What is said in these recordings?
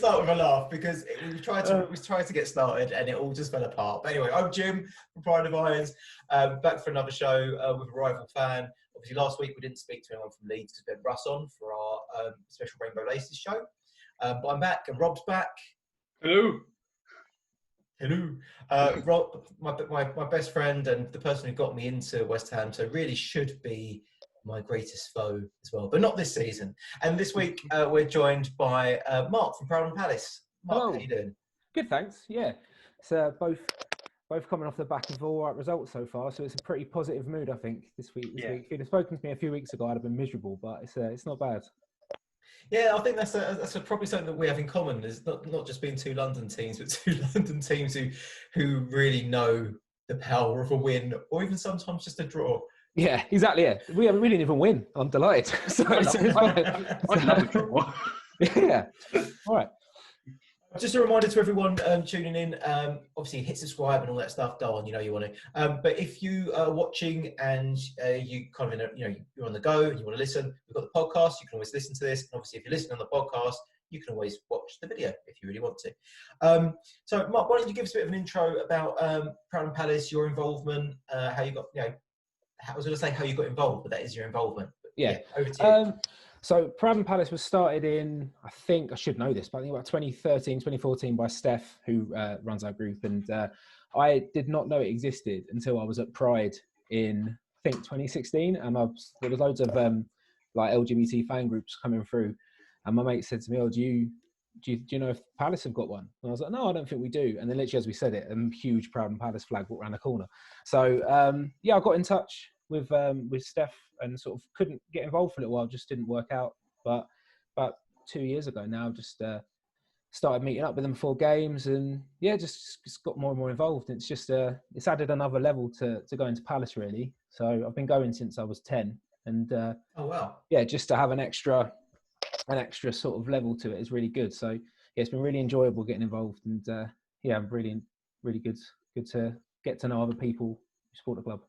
start with a laugh because we tried to get started and it all just fell apart. But anyway, I'm Jim from Pride of Irons, back for another show with a rival fan. Obviously, last week we didn't speak to anyone from Leeds because we had Russ on for our special Rainbow Laces show. But I'm back and Rob's back. Hello. Rob, my best friend and the person who got me into West Ham, so really should be my greatest foe as well, but not this season. And this week we're joined by Mark from Proud and Palace. Mark, Hello. how you doing? Good, thanks. Yeah, it's both coming off the back of all right results so far, so it's a pretty positive mood, I think, this week. If you'd have spoken to me a few weeks ago, I'd have been miserable, but it's not bad. Yeah, I think that's probably something that we have in common. Is not just being two London teams, but two London teams who really know the power of a win, or even sometimes just a draw. Yeah, exactly. Yeah, we didn't even win. I'm delighted. I'd love a draw. Yeah. All right. Just a reminder to everyone tuning in. Obviously, hit subscribe and all that stuff. Go on, you want to. But if you are watching and you kind of you're on the go and you want to listen, we've got the podcast. You can always listen to this. And obviously, if you're listening on the podcast, you can always watch the video if you really want to. So, Mark, why don't you give us a bit of an intro about Proud and Palace, your involvement, how you got, I was going to say how you got involved, but that is your involvement. But, yeah, over to you. So Proud and Palace was started in, I think I should know this, but I think about 2013, 2014 by Steph, who runs our group. And I did not know it existed until I was at Pride in, I think, 2016. And there was loads of like LGBT fan groups coming through. And my mate said to me, "Oh, do you know if Palace have got one?" And I was like, "No, I don't think we do." And then literally as we said it, a huge Proud and Palace flag walked around the corner. So I got in touch with Steph and sort of couldn't get involved for a little while, just didn't work out. But about 2 years ago now, just started meeting up with them for games, and just got more and more involved. It's just it's added another level to going to Palace really. So I've been going since I was 10, and oh wow, just to have an extra sort of level to it is really good. So it's been really enjoyable getting involved, and really good to get to know other people who support the club.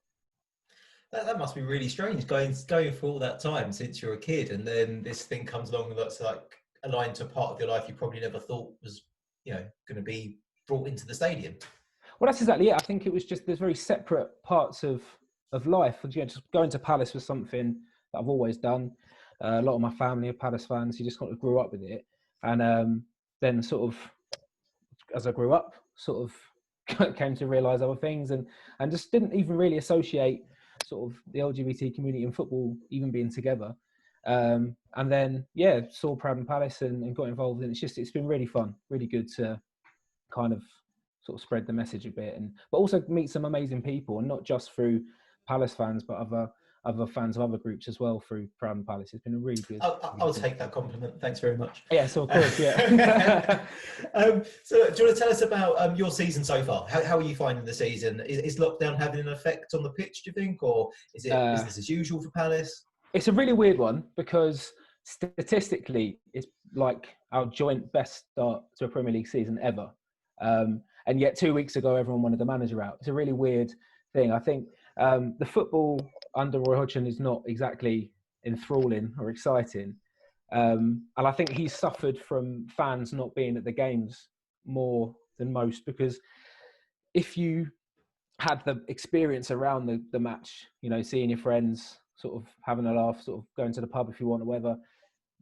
That must be really strange going for all that time since you're a kid, and then this thing comes along that's like aligned to a part of your life you probably never thought was going to be brought into the stadium. Well, that's exactly it. I think it was just there's very separate parts of life. Just going to Palace was something that I've always done. A lot of my family are Palace fans. You just kind of grew up with it, and then sort of as I grew up, sort of came to realise other things, and just didn't even really associate sort of the LGBT community and football even being together, and then saw Proud and Palace and got involved, and it's been really fun, really good to kind of sort of spread the message a bit, but also meet some amazing people, and not just through Palace fans but other fans of other groups as well through Proud and Palace. It's been a really good. I'll take that compliment. Thanks very much. Yeah, so of course, yeah. So do you want to tell us about your season so far? How are you finding the season? Is lockdown having an effect on the pitch, do you think, or is it business as usual for Palace? It's a really weird one because statistically, it's like our joint best start to a Premier League season ever. And yet 2 weeks ago, everyone wanted the manager out. It's a really weird thing. I think the football under Roy Hodgson is not exactly enthralling or exciting. And I think he's suffered from fans not being at the games more than most, because if you had the experience around the match, seeing your friends, sort of having a laugh, sort of going to the pub if you want or whatever,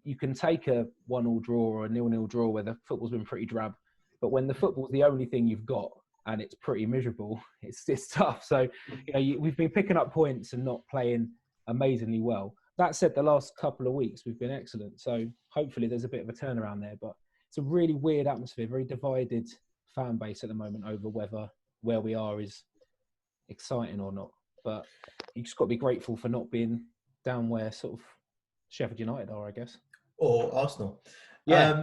you can take a 1-1 draw or a 0-0 draw where the football's been pretty drab. But when the football's the only thing you've got and it's pretty miserable, it's tough. So, we've been picking up points and not playing amazingly well. That said, the last couple of weeks we've been excellent. So hopefully there's a bit of a turnaround there. But it's a really weird atmosphere, very divided fan base at the moment over whether where we are is exciting or not. But you just got to be grateful for not being down where sort of Sheffield United are, I guess. Or Arsenal. Yeah,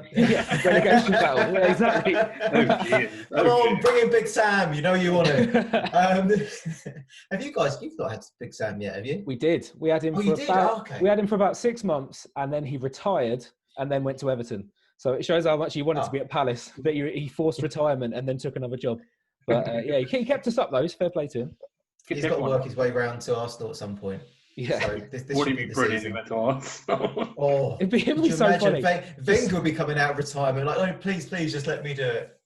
relegation battle. Yeah, exactly. Come on, bring in Big Sam. You know you want to. Have you guys? You've not had Big Sam yet, have you? We did. We had him We had him for about 6 months, and then he retired, and then went to Everton. So it shows how much he wanted to be at Palace. That he forced retirement and then took another job. But he kept us up though. It's fair play to him. He's got to work his way round to Arsenal at some point. Yeah. So this Would should it be be the brilliant season. if it was? Oh, It'd be could you so imagine funny. Wenger will be coming out of retirement like, oh, please, just let me do it.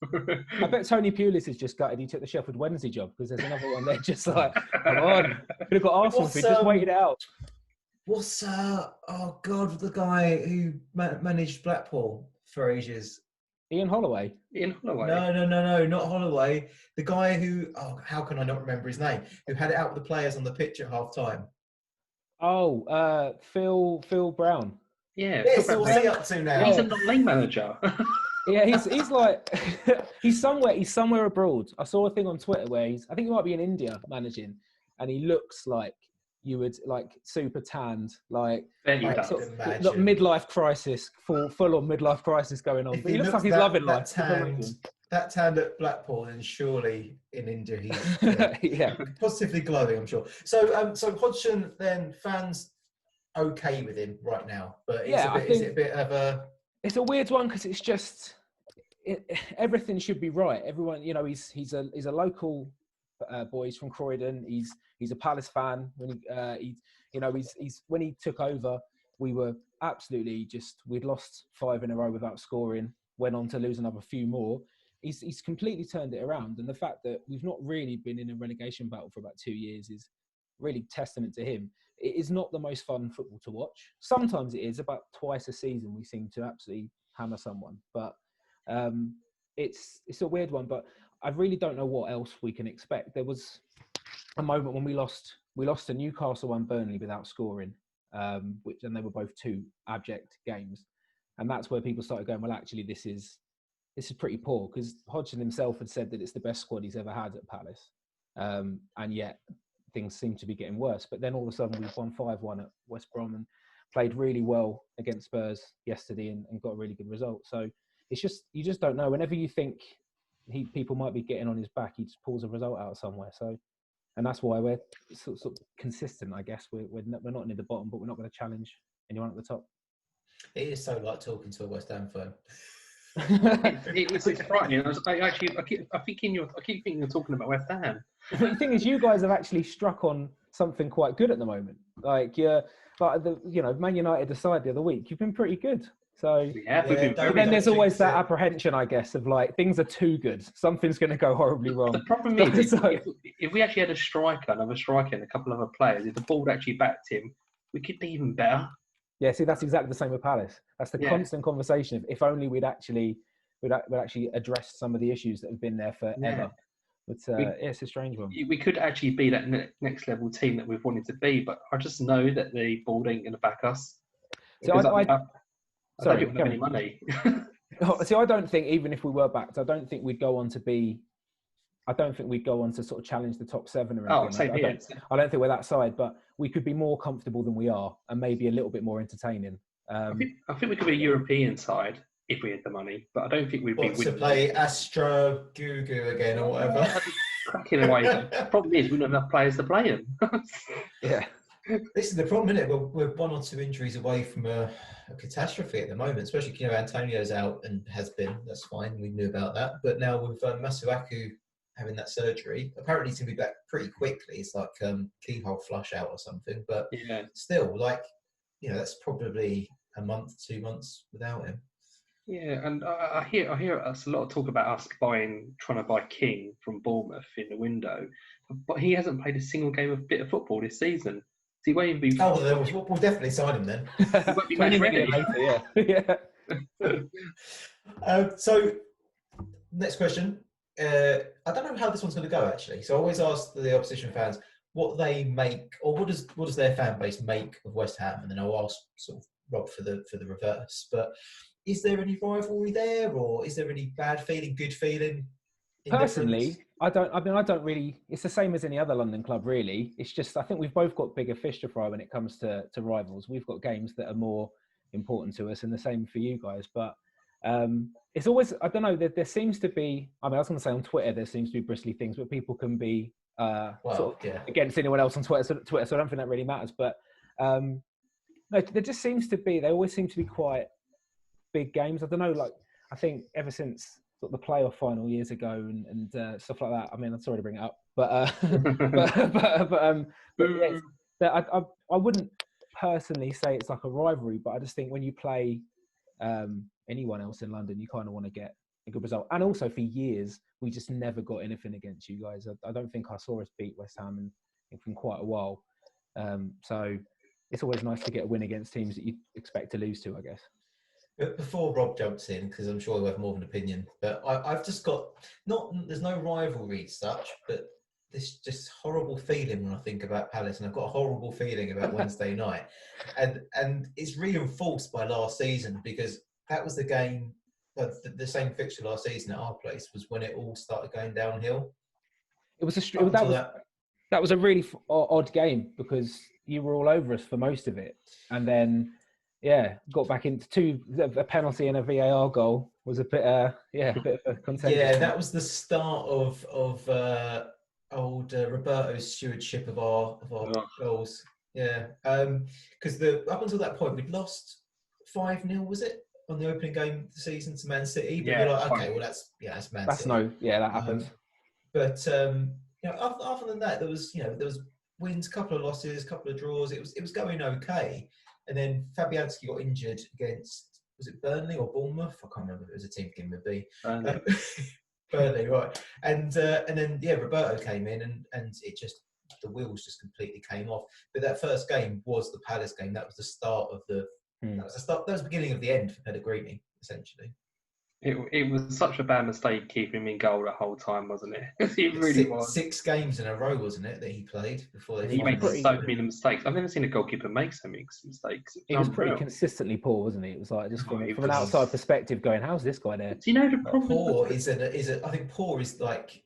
I bet Tony Pulis is just gutted he took the Sheffield Wednesday job because there's another one there just like, come on, could have got Arsenal if we just waited it out. What's oh God, the guy who managed Blackpool for ages? Ian Holloway. Ian Holloway. No, not Holloway. The guy who, how can I not remember his name? Who had it out with the players on the pitch at half time? Oh, Phil Brown. Yeah. Yes, what's he up to now? He's a non-league manager. Yeah, he's like he's somewhere abroad. I saw a thing on Twitter where I think he might be in India managing, and he looks like you would like super tanned, like sort of midlife crisis, full on midlife crisis going on. But he looks like he's loving life. That tanned at Blackpool, and surely in India he's yeah, positively glowing, I'm sure. So Hodgson, then fans okay with him right now, but is it a bit of a? It's a weird one because it's just everything should be right. Everyone, he's a local boy. He's from Croydon. He's a Palace fan. When when he took over, we were absolutely we'd lost 5 in a row without scoring. Went on to lose another few more. He's completely turned it around, and the fact that we've not really been in a relegation battle for about 2 years is really testament to him. It is not the most fun football to watch. Sometimes it is. About twice a season we seem to absolutely hammer someone, but it's a weird one. But I really don't know what else we can expect. There was a moment when we lost to Newcastle and Burnley without scoring, and they were both 2 abject games, and that's where people started going, well, actually, this is pretty poor, because Hodgson himself had said that it's the best squad he's ever had at Palace, and yet things seem to be getting worse. But then all of a sudden we've won 5-1 at West Brom and played really well against Spurs yesterday and got a really good result. So it's just, you just don't know. Whenever you think people might be getting on his back, he just pulls a result out somewhere. So, and that's why we're sort of consistent, I guess. We're not near the bottom, but we're not going to challenge anyone at the top. It is so like talking to a West Ham fan. It's frightening. I keep thinking you're talking about West Ham. The thing is, you guys have actually struck on something quite good at the moment. Like Man United aside the other week, you've been pretty good. So but then there's always that apprehension, I guess, of like things are too good, something's going to go horribly wrong. The problem is, if we actually had another striker, and a couple of other players, if the ball actually backed him, we could be even better. Yeah, see, that's exactly the same with Palace. That's the constant conversation. If only we'd actually addressed some of the issues that have been there forever. Yeah. But it's a strange one. We could actually be that next level team that we've wanted to be, but I just know that the board ain't going to back us. So I don't have any money. See, I don't think, even if we were backed, I don't think we'd go on to sort of challenge the top 7 or anything. I don't think we're that side, but we could be more comfortable than we are, and maybe a little bit more entertaining. I think we could be a European side if we had the money, but I don't think we'd be winning. To play Astro Gugu again or whatever. Cracking away. The problem is we don't have enough players to play them. Yeah. This is the problem, isn't it? We're 1 or 2 injuries away from a catastrophe at the moment, especially, Antonio's out and has been. That's fine. We knew about that. But now with Masuaku having that surgery, apparently he's going to be back pretty quickly. It's like keyhole flush out or something. But still, that's probably a month, 2 months without him. Yeah, and I hear us a lot of talk about us trying to buy King from Bournemouth in the window, but he hasn't played a single bit of football this season. So he won't even be. Oh, well, we'll definitely sign him then. He won't be match ready later. Yeah. So, next question. I don't know how this one's going to go actually. So I always ask the opposition fans what they make, or what does their fan base make of West Ham, and then I'll ask sort of Rob for the reverse. But is there any rivalry there, or is there any bad feeling, good feeling? Personally, I don't really. It's the same as any other London club, really. It's just I think we've both got bigger fish to fry when it comes to rivals. We've got games that are more important to us, and the same for you guys. But it's always, I don't know. There seems to be. I was going to say on Twitter there seems to be bristly things, but people can be against anyone else on Twitter. So I don't think that really matters. But no, there just seems to be. They always seem to be quite big games. I don't know. Like I think ever since the playoff final years ago and stuff like that. I mean, I'm sorry to bring it up, but I wouldn't personally say it's like a rivalry, but I just think when you play anyone else in London, you kind of want to get a good result. And also for years, we just never got anything against you guys. I don't think I saw us beat West Ham in quite a while. So it's always nice to get a win against teams that you expect to lose to, I guess. But before Rob jumps in, because I'm sure he'll have more of an opinion, but I've just got, there's no rivalry as such, but this just horrible feeling when I think about Palace, and I've got a horrible feeling about Wednesday night. And it's reinforced by last season, because that was the game, the same fixture last season at our place was when it all started going downhill. It was that was a really odd game, because you were all over us for most of it, and then got back into a penalty and a VAR goal was a bit a bit of a contentious. Yeah, that was the start of old Roberto's stewardship of our goals. Yeah, because up until that point we'd lost 5-0, was it, on the opening game of the season to Man City? But you're like, okay, well that's Man City. That happens. But other than that, there was wins, couple of losses, couple of draws. It was going okay, and then Fabianski got injured against, was it Burnley or Bournemouth? I can't remember if it was a team beginning with B. Burnley, right? And then Roberto came in, and it just, the wheels just completely came off. But that first game was the Palace game. That was the start of the. That was the beginning of the end for Pellegrini, essentially. It was such a bad mistake keeping him in goal the whole time, wasn't it? It really was. 6 games in a row, wasn't it, that he played before he made so many mistakes. I've never seen a goalkeeper make so many mistakes. He was pretty consistently poor, wasn't he? It was like, just from an outside perspective, going, "How's this guy there?" Do you know the problem? Poor is I think poor is like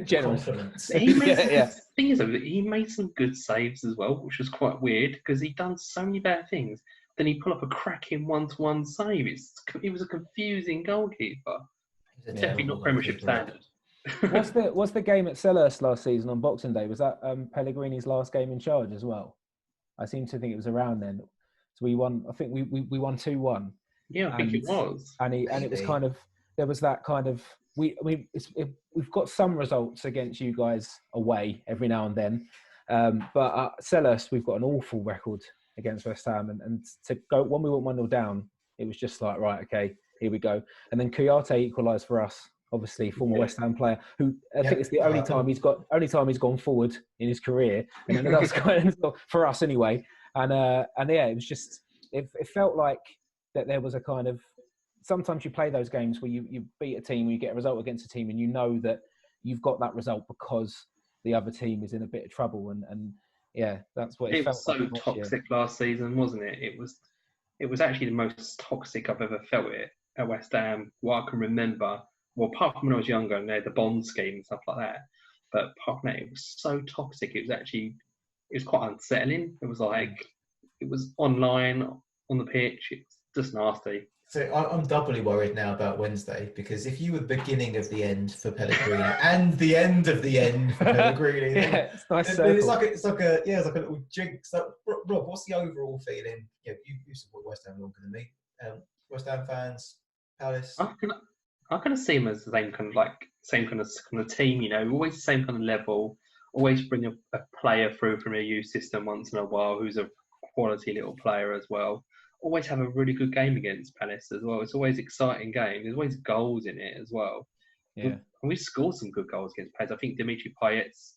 general compliments. He made the thing is, he made some good saves as well, which was quite weird, because he'd done so many bad things. Then he pulled up a cracking 1-to-1 save. He was a confusing goalkeeper. Definitely not Premiership standard. Was the game at Selhurst last season on Boxing Day? Was that Pellegrini's last game in charge as well? I seem to think it was around then. So we won. I think we won 2-1. Yeah, I think it was. And it was kind of, there was that kind of, we've got some results against you guys away every now and then, but at Selhurst we've got an awful record against West Ham, and to go when we went 1-0 down, it was just like, right, okay, here we go. And then Kouyaté equalised for us, obviously former West Ham player, who I think it's the only time he's gone forward in his career, and then that's kind of for us anyway. And it was just, it felt like that there was a kind of, sometimes you play those games where you beat a team, you get a result against a team, and you know that you've got that result because the other team is in a bit of trouble, and that's what it felt like. It was so toxic last season, wasn't it? It was actually the most toxic I've ever felt it at West Ham, what I can remember. Well, apart from when I was younger and they had the bond scheme and stuff like that. But apart from that, it was so toxic. It was quite unsettling. It was like, it was online, on the pitch. It's just nasty. So I'm doubly worried now about Wednesday, because if you were the beginning of the end for Pellegrini and the end of the end for Pellegrini, it's nice. It's like a little jinx. So, Rob, what's the overall feeling? You support West Ham longer than me. West Ham fans, Palace. I kind of see them as the same kind of team. Always the same kind of level. Always bring a player through from a youth system once in a while, who's a quality little player as well. Always have a really good game against Palace as well. It's always an exciting game. There's always goals in it as well. Yeah, and we scored some good goals against Palace. I think Dimitri Payet's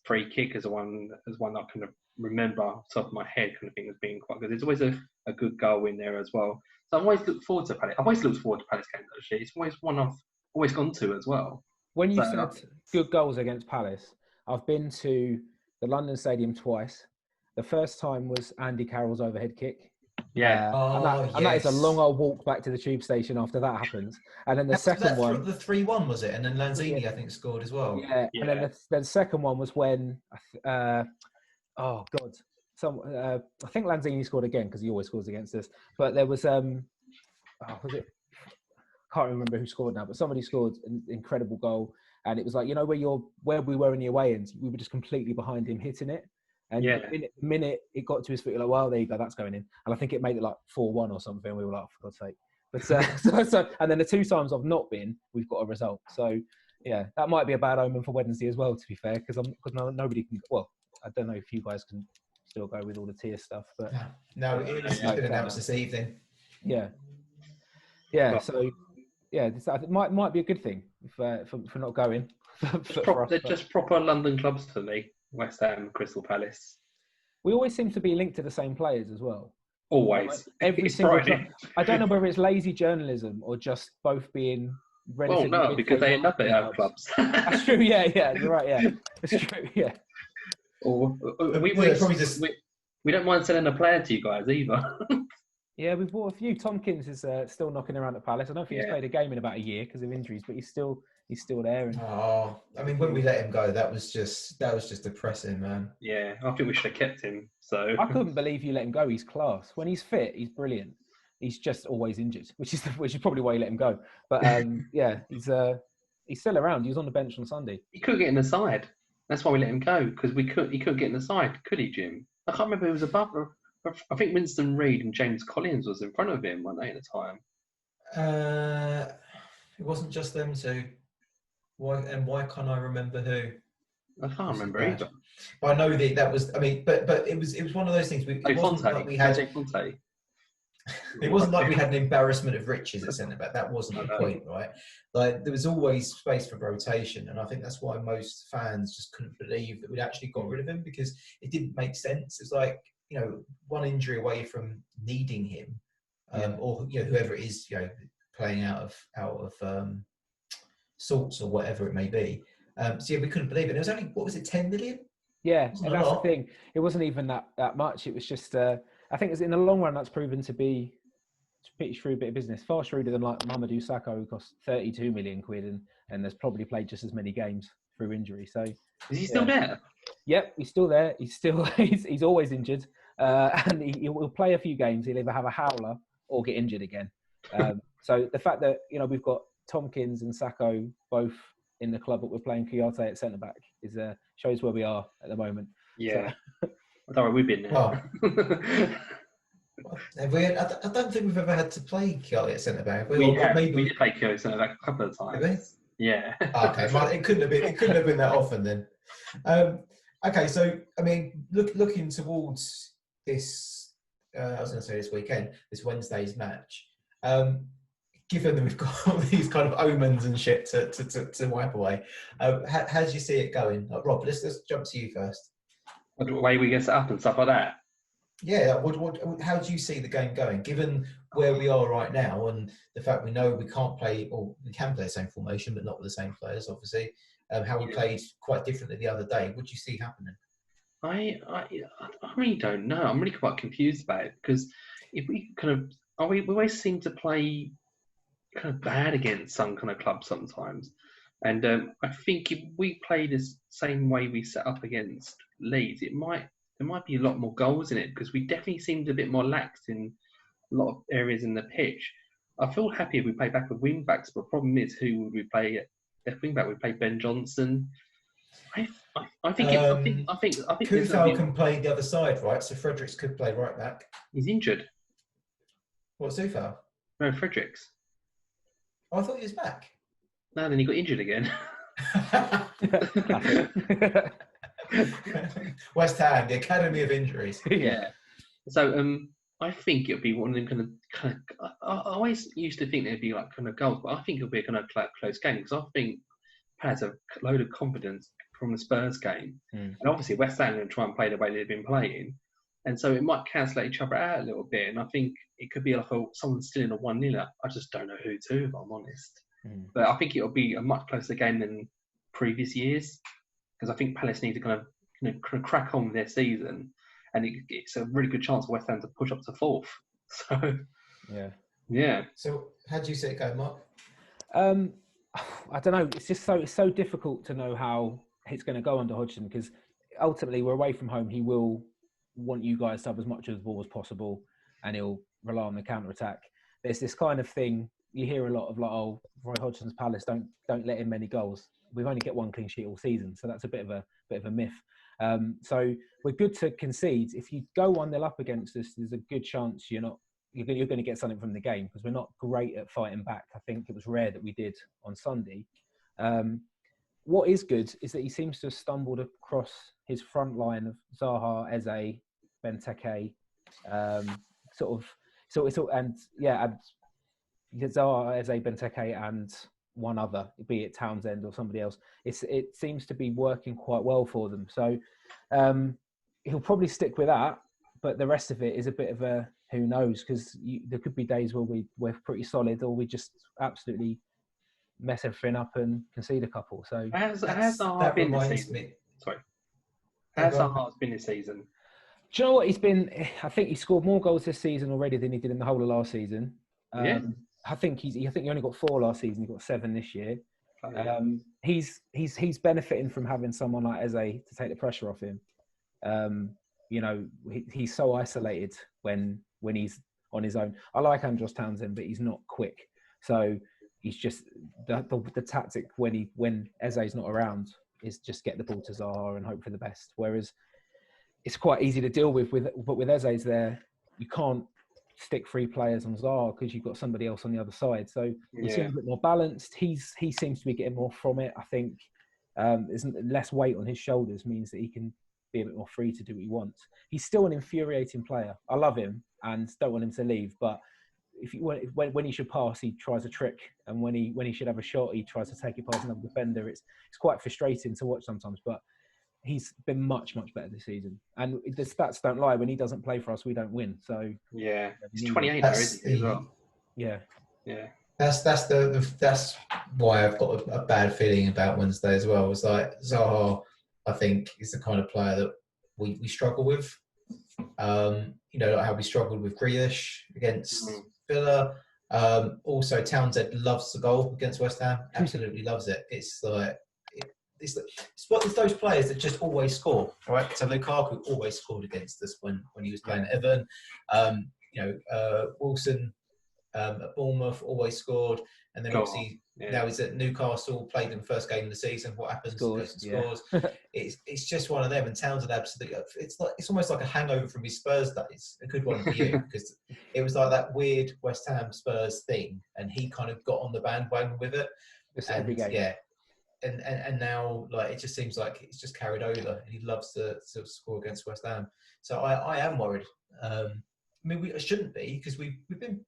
free kick is one I kind of remember off the top of my head, kind of thing, as being quite good. There's always a good goal in there as well. So I've always looked forward to Palace. I've always looked forward to Palace games, actually. It's always one I've always gone to as well. When you said good goals against Palace, I've been to the London Stadium twice. The first time was Andy Carroll's overhead kick. Yeah. And that is a long old walk back to the tube station after that happens. And then the second one... The 3-1, was it? And then Lanzini, I think, scored as well. Yeah. And then the second one was when... I think Lanzini scored again, because he always scores against us. But there was... was it? Can't remember who scored now, but somebody scored an incredible goal. And it was like, where we were in the away end, we were just completely behind him hitting it. And the minute it got to his foot, you're like, well, there you go, that's going in. And I think it made it like 4-1 or something. We were like, for God's sake. But and then the 2 times I've not been, we've got a result. So that might be a bad omen for Wednesday as well, to be fair, because nobody can. Well, I don't know if you guys can still go with all the tier stuff. But no, it's been announced this evening. Yeah. So it might be a good thing for not going. They're just proper London clubs for me. West Ham, Crystal Palace. We always seem to be linked to the same players as well. Always. Every single club. I don't know whether it's lazy journalism or just both being relatively. Well, no, because they end up at our clubs. That's true. Yeah, you're right. Yeah, it's true. Yeah. Or we don't mind selling a player to you guys either. Yeah, we've bought a few. Tomkins is still knocking around at Palace. I don't think he's played a game in about a year because of injuries, but he's still there. And... Oh, I mean, when we let him go, that was just depressing, man. Yeah, I think we should have kept him. So I couldn't believe you let him go. He's class. When he's fit, he's brilliant. He's just always injured, which is probably why you let him go. But yeah, he's still around. He was on the bench on Sunday. He couldn't get in the side. That's why we let him go, because he couldn't get in the side, could he, Jim? I can't remember who was above. I think Winston Reid and James Collins was in front of him, weren't they, at the time? It wasn't just them two. Why can't I remember who? I can't remember either. But I know that was. I mean, but it was one of those things. It wasn't like we had. It wasn't like we had an embarrassment of riches at centre back. That wasn't the point, right? Like there was always space for rotation, and I think that's why most fans just couldn't believe that we'd actually got rid of him, because it didn't make sense. It's like, one injury away from needing him, or whoever it is, playing out of sorts or whatever it may be. So yeah, we couldn't believe it. It was only, what was it, 10 million? Yeah, and that's the thing. It wasn't even that much. It was just, I think it's in the long run that's proven to be a pretty shrewd bit of business. Far shrewder than like Mamadou Sakho, who cost 32 million quid and has probably played just as many games through injury. So is he still there? Yep, he's still there. He's still he's always injured, and he'll play a few games. He'll either have a howler or get injured again. So the fact that we've got Tomkins and Sakho both in the club, but we're playing Kouyaté at centre back shows where we are at the moment. Yeah, so. I thought we've been there. Oh. I don't think we've ever had to play Kouyaté at centre back. We did play Kouyaté at centre back a couple of times. Did we? Yeah. Okay, it couldn't have been that often then. Okay, so I mean, looking towards this, I was going to say this weekend, this Wednesday's match. Given that we've got all these kind of omens and shit to wipe away, how do you see it going? Rob, let's jump to you first. The way we get set up and stuff like that. Yeah, how do you see the game going, given where we are right now and the fact we know we can't play, or we can play the same formation, but not with the same players, obviously. How we played quite differently the other day. What do you see happening? I really don't know. I'm really quite confused about it, because if we we always seem to play kind of bad against some kind of club sometimes, and I think if we play the same way we set up against Leeds, there might be a lot more goals in it, because we definitely seemed a bit more lax in a lot of areas in the pitch. I feel happy if we play back with wing backs, but the problem is, who would we play at left wing back? We play Ben Johnson. I think Kufal can play the other side, right? So Fredericks could play right back. He's injured. What's Kufal? No, Fredericks. Oh, I thought he was back. No, then he got injured again. West Ham, the Academy of Injuries. Yeah. So I think it'll be one of them kind of. I always used to think there'd be like kind of goals, but I think it'll be a kind of close game, because I think has a load of confidence from the Spurs game, and obviously West Ham are going to try and play the way they've been playing, and so it might cancel each other out a little bit. And I think it could be like someone still in a 1-0. I just don't know who to, if I'm honest. But I think it'll be a much closer game than previous years, because I think Palace need to kind of crack on with their season, and it's a really good chance for West Ham to push up to fourth. So yeah. So how do you see it going, Mark? I don't know. It's so difficult to know how it's going to go under Hodgson, because ultimately we're away from home. He will want you guys to have as much of the ball as possible, and he'll rely on the counter attack. There's this kind of thing you hear a lot of, like, oh, Roy Hodgson's Palace don't let in many goals. We've only get one clean sheet all season, so that's a bit of a myth. So we're good to concede. If you go 1-0 up against us, there's a good chance you're going to get something from the game, because we're not great at fighting back. I think it was rare that we did on Sunday. What is good is that he seems to have stumbled across his front line of Zaha, Eze, Benteke, and Zaha, Eze, Benteke, and one other, be it Townsend or somebody else. It seems to be working quite well for them. So he'll probably stick with that, but the rest of it is a bit of a who knows, because there could be days where we're pretty solid, or we just absolutely mess everything up and concede a couple. So has Zaha been this season? Sorry, has Zaha been this season? Do you know what he's been? I think he scored more goals this season already than he did in the whole of last season. Yeah. I think he only got 4 last season. He got 7 this year. Oh, yeah. He's benefiting from having someone like Eze to take the pressure off him. He's so isolated when he's on his own. I like Andros Townsend, but he's not quick. So he's just the tactic when Eze's not around is just get the ball to Zaha and hope for the best. Whereas it's quite easy to deal with but with Eze's there, you can't stick 3 players on Zaha because you've got somebody else on the other side. So he seems a bit more balanced. He seems to be getting more from it. I think less weight on his shoulders means that he can be a bit more free to do what he wants. He's still an infuriating player. I love him and don't want him to leave, but when he should pass, he tries a trick, and when he should have a shot, he tries to take it past another defender. It's quite frustrating to watch sometimes, but he's been much better this season. And the stats don't lie. When he doesn't play for us, we don't win. So yeah, he's 28 now, isn't he? As well? Yeah. That's why I've got a bad feeling about Wednesday as well. It's like Zaha, I think, is the kind of player that we struggle with. Like how we struggled with Grealish against Villa. Also, Townsend loves the goal against West Ham. Absolutely loves it. It's like it's those players that just always score, right? So Lukaku always scored against us when he was playing at Everton. Wilson at Bournemouth always scored, and then obviously now he's at Newcastle. Played in the first game of the season. What happens? Scores. It's just one of them. And Townsend absolutely. It's almost like a hangover from his Spurs days. A good one for you, because it was like that weird West Ham Spurs thing, and he kind of got on the bandwagon with it. Every game. Yeah. And now, like, it just seems like it's just carried over, and he loves to sort of score against West Ham. So I am worried. We shouldn't be, because we've been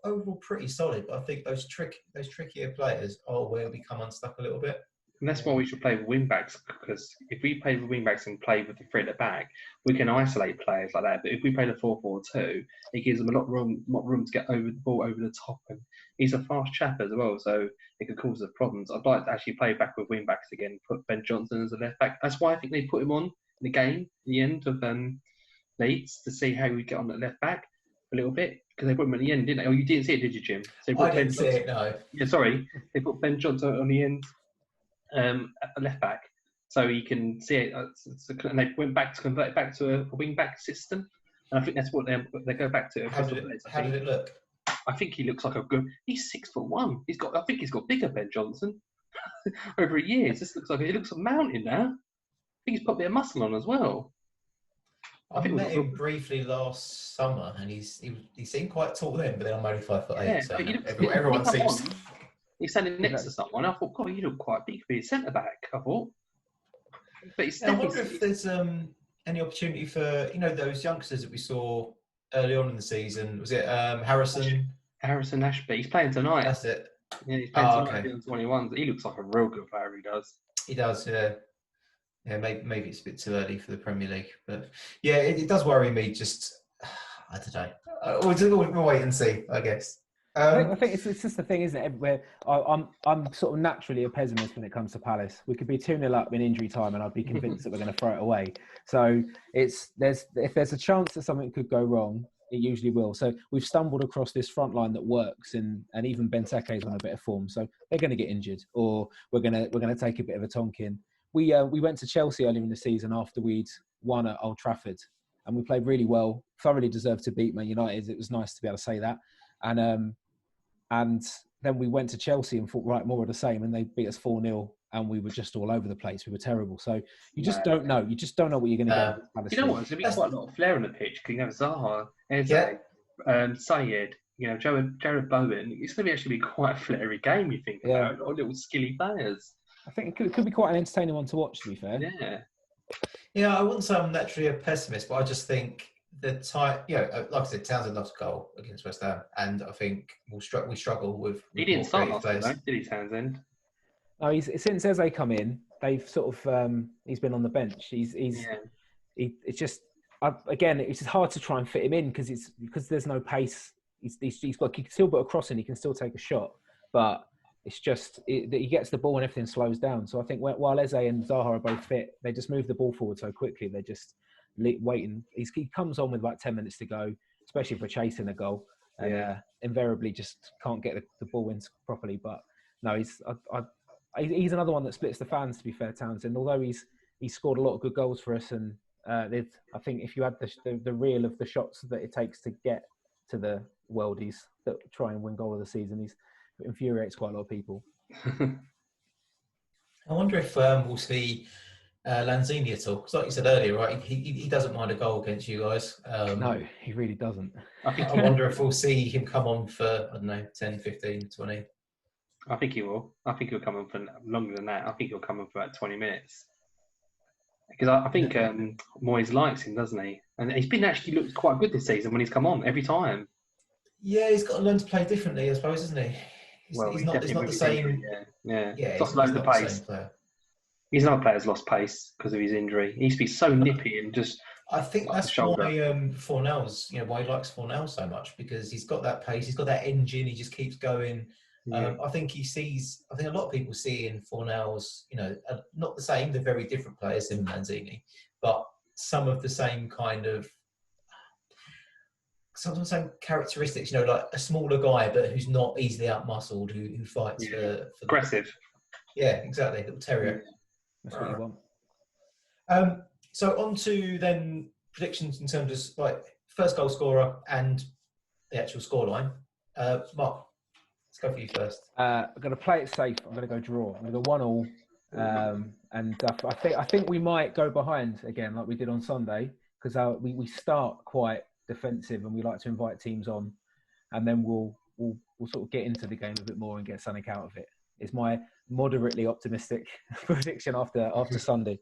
overall pretty solid, but I think those trickier players are where we come unstuck a little bit. And that's why we should play with wing backs, because if we play with wing backs and play with the 3 at the back, we can isolate players like that. But if we play the 4-4-2, it gives them a lot of room to get over the ball over the top. And he's a fast chap as well, so it could cause us problems. I'd like to actually play back with wing backs again, put Ben Johnson as a left back. That's why I think they put him on in the game at the end of Leeds, to see how we get on at left back a little bit, because they put him at the end, didn't they? Oh, you didn't see it, did you, Jim? So I didn't see it, no. Yeah, sorry. They put Ben Johnson on the end at the left back, so he can see it. And they went back to convert it back to a wing back system, and I think that's what they go back to. How did it look? I think he looks like a good. He's 6'1". I think he's got bigger, Ben Johnson, over a year. It just looks like he looks a mountain now. I think he's put a bit of muscle on as well. I met him briefly last summer, and he seemed quite tall then, but then I'm only 5'8", so everyone seems. He's standing next to someone. I thought, God, you look quite big for a centre back. I thought, but I wonder if there's any opportunity for those youngsters that we saw early on in the season. Was it Harrison Ashby? He's playing tonight. That's it. Yeah, he's playing tonight in 21s. He looks like a real good player. He does. He does. Yeah. Yeah, maybe it's a bit too early for the Premier League, but yeah, it does worry me. Just I don't know. We'll wait and see, I guess. I think it's just the thing, isn't it? Where I'm sort of naturally a pessimist when it comes to Palace. We could be 2-0 up in injury time, and I'd be convinced that we're going to throw it away. So if there's a chance that something could go wrong, it usually will. So we've stumbled across this front line that works, and even Benteke is on a bit of form. So they're going to get injured, or we're going to take a bit of a tonking. We went to Chelsea earlier in the season after we'd won at Old Trafford, and we played really well. Thoroughly deserved to beat Man United. It was nice to be able to say that. And then we went to Chelsea and thought, right, more of the same, and they beat us 4-0, and we were just all over the place. We were terrible. So you just don't know. You just don't know what you're going to get. You know what? There's going to be quite a lot of flair on the pitch. Because you have Zaha, Eze, Sayed, Jared Bowen. It's going to actually be quite a flary game. You think about a lot of little skilly players. I think it could be quite an entertaining one to watch, to be fair. Yeah. Yeah, I wouldn't say I'm naturally a pessimist, but I just think like I said, Townsend loves a goal against West Ham, and I think we struggle with He didn't more start creative last week, players. though, did he, Townsend? No, since Eze come in, they've sort of he's been on the bench. It's just again, it's just hard to try and fit him in because there's no pace. He can still put a cross in, he can still take a shot, but it's just that he gets the ball and everything slows down. So I think while Eze and Zaha are both fit, they just move the ball forward so quickly. They're just waiting. He comes on with like 10 minutes to go, especially for chasing a goal, and invariably just can't get the ball in properly. But no, he's another one that splits the fans. To be fair, Townsend, although he's scored a lot of good goals for us, and I think if you had the reel of the shots that it takes to get to the worldies that try and win goal of the season, it infuriates quite a lot of people. I wonder if we'll see Lanzini at all. Because like you said earlier, right, he doesn't mind a goal against you guys. No, he really doesn't. I wonder if we'll see him come on for, I don't know, 10, 15, 20. I think he will. I think he'll come on for longer than that. I think he'll come on for about 20 minutes. Because I think Moyes likes him, doesn't he? And he's been actually looked quite good this season when he's come on every time. Yeah, he's got to learn to play differently, I suppose, isn't he? He's not the same. Injury, yeah. Yeah, Lost loads of pace. He's another player who's lost pace because of his injury. He used to be so nippy and just. I think that's why Fornell's, why he likes Fornell so much, because he's got that pace, he's got that engine, he just keeps going. Yeah. I think a lot of people see in Fornell's, not the same, they're very different players in Lanzini, but some of the same kind of, some of the same characteristics, like a smaller guy, but who's not easily outmuscled, who fights for aggressive. Yeah, exactly, little terrier. That's what you want. So on to then predictions in terms of like first goal scorer and the actual scoreline. Mark, let's go for you first. I'm going to play it safe. I'm going to go draw. I'm going to go 1-1. And I think we might go behind again, like we did on Sunday, because we start quite defensive and we like to invite teams on, and then we'll sort of get into the game a bit more and get something out of it. It's my moderately optimistic prediction after Sunday.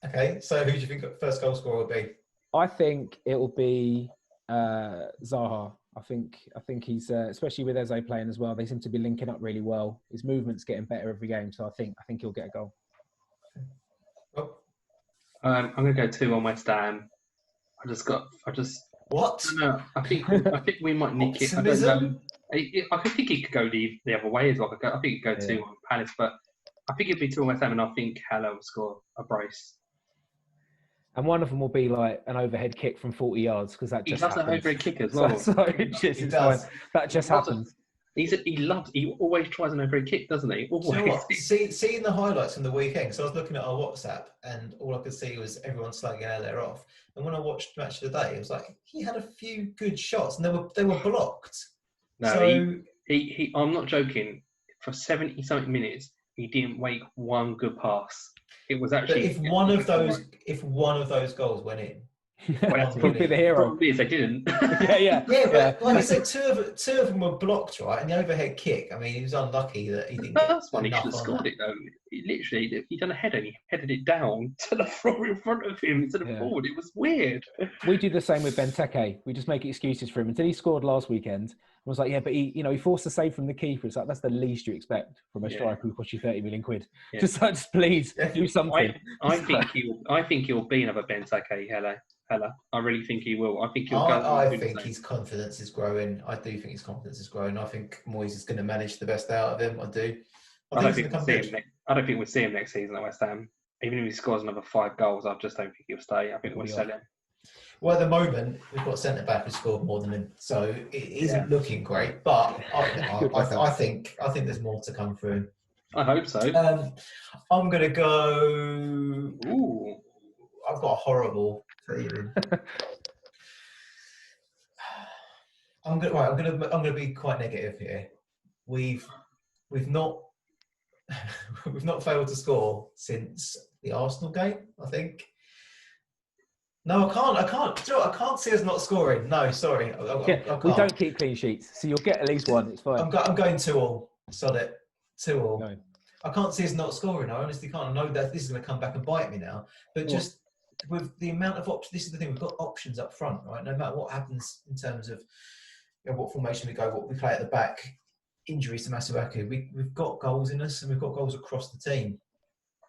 Okay, so who do you think first goal scorer will be? I think it will be Zaha. I think he's especially with Eze playing as well. They seem to be linking up really well. His movement's getting better every game, so I think he'll get a goal. I'm going to go 2-1 West Ham. What? No, I think we might nick it. I don't know. I think it could go the other way as well. I think it could go 2-1 Palace, but I think it'd be 2-1 West Ham, and I think Haller will score a brace. And one of them will be like an overhead kick from 40 yards because that just happens. He does an overhead kick as well. So that just happens. He always tries an overhead kick, doesn't he? Always. You know what? Seeing the highlights from the weekend, so I was looking at our WhatsApp and all I could see was everyone slagging Haller off. And when I watched Match of the Day, it was like he had a few good shots and they were blocked. No, so, he I'm not joking. For 70-something minutes, he didn't make one good pass. It was actually. But if one of those goals went in, he'd be the hero. Problem is, they didn't. Yeah, but like I said, two of them were blocked, right? And the overhead kick. I mean, he was unlucky that he didn't. The first one, he should have scored it though. He done a header. He headed it down to the floor in front of him instead of forward. It was weird. We do the same with Benteke. We just make excuses for him until he scored last weekend. I was like, yeah, but he forced a save from the keeper. It's like that's the least you expect from a striker who cost you 30 million quid. Yeah. Just please do something. I think he'll be another Benteke Haller. I really think he will. I think he'll go. I think his confidence is growing. I do think his confidence is growing. I think Moyes is going to manage the best out of him. I do. I don't think we'll see him next season at West Ham. Even if he scores another 5 goals, I just don't think he'll stay. I think we'll sell him. Well, at the moment, we've got a centre-back who scored more than him, so it isn't looking great. But I think there's more to come for him. I hope so. I'm going to go... Ooh. I've got a horrible feeling. I'm going to be quite negative here. We've not failed to score since the Arsenal game, I think. No, I can't. Do you know what? I can't see us not scoring. No, sorry. I can't. We don't keep clean sheets, so you'll get at least one. It's fine. I'm going 2-2. Sod it. 2-2. No. I can't see us not scoring. I honestly can't. I know that this is going to come back and bite me now. But just with the amount of options, this is the thing, we've got options up front, right? No matter what happens in terms of what formation we go, what we play at the back, injuries to Masuaku, we've got goals in us and we've got goals across the team.